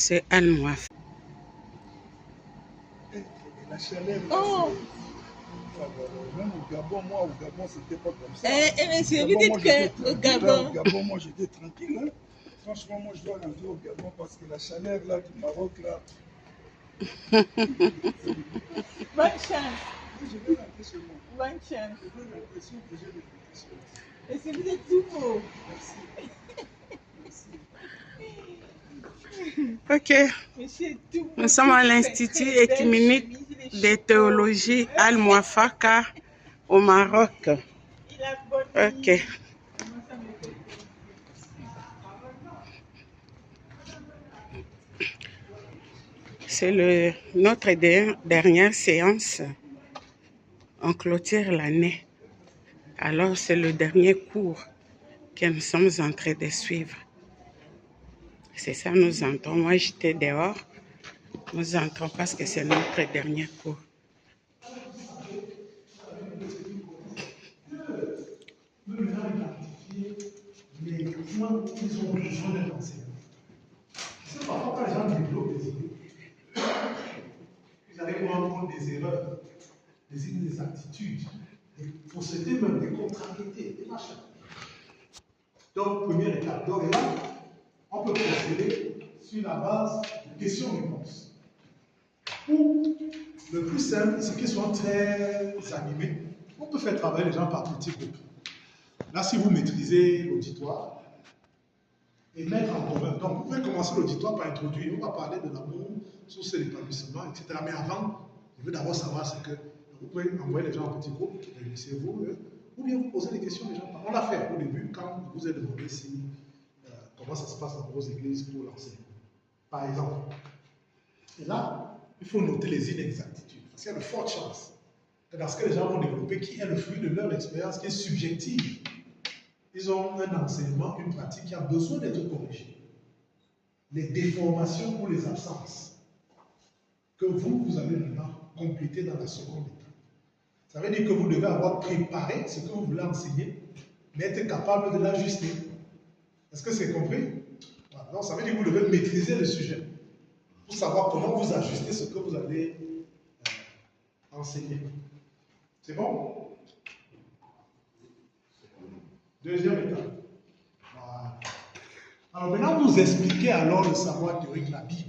C'est Al-Mouaf. La chaleur, Oh, même au Gabon, moi, au Gabon, c'était pas comme ça. monsieur, Au vous Gabon, moi, dites j'étais qu'au tranquille. Au Gabon, Gabon, moi, j'étais tranquille. Hein. Franchement, moi, je dois rentrer au Gabon parce que la chaleur là, du Maroc, là, bonne chance, je vais rentrer chez moi. bonne chance. Je vais rentrer, je suis obligé de rentrer chez moi. Monsieur, vous êtes tout beau. Merci. Merci. Ok, Monsieur est tout beau. nous sommes à Toutes ces l'Institut très belles écuménique chemises, il est de chapeau. théologie Al-Mouafaka au Maroc. Il a bonne Ok, mine. Comment ça me fait plaisir. c'est notre dernière séance. On clôture l'année. Alors, c'est le dernier cours que nous sommes en train de suivre. C'est ça, nous entrons. Moi, j'étais dehors. Nous entrons parce que c'est notre dernier cours. Les points qu'ils ont besoin d'être enseignés. C'est parfois quand les gens développent des idées, ils arrivent à prendre des erreurs, des inexactitudes, des procédés même, des contrariétés, des machins. Donc, première étape. Donc là, on peut procéder sur la base de questions-réponses. Ou le plus simple, c'est qu'ils soient très animés. On peut faire travailler les gens par petits groupes. Là, si vous maîtrisez l'auditoire, et mettre en commun. Donc, vous pouvez commencer l'auditoire par introduire. On va parler de l'amour, source et l'épanouissement, etc. Mais avant, je veux d'abord savoir ce que. Vous pouvez envoyer les gens en petits groupes, réunissez-vous, ou bien vous posez des questions aux gens. On l'a fait au début quand vous avez demandé si, comment ça se passe dans vos églises pour l'enseignement. Par exemple. Et là, il faut noter les inexactitudes. Parce qu'il y a de fortes chances que dans ce que les gens vont développer, qui est le fruit de leur expérience, qui est subjective. Ils ont un enseignement, une pratique qui a besoin d'être corrigée. Les déformations ou les absences que vous allez maintenant compléter dans la seconde étape. Ça veut dire que vous devez avoir préparé ce que vous voulez enseigner, mais être capable de l'ajuster. Est-ce que c'est compris? Voilà. Donc, ça veut dire que vous devez maîtriser le sujet pour savoir comment vous ajuster ce que vous allez enseigner. C'est bon? Deuxième étape. Voilà. Alors maintenant, vous expliquez alors le savoir théorique de la Bible.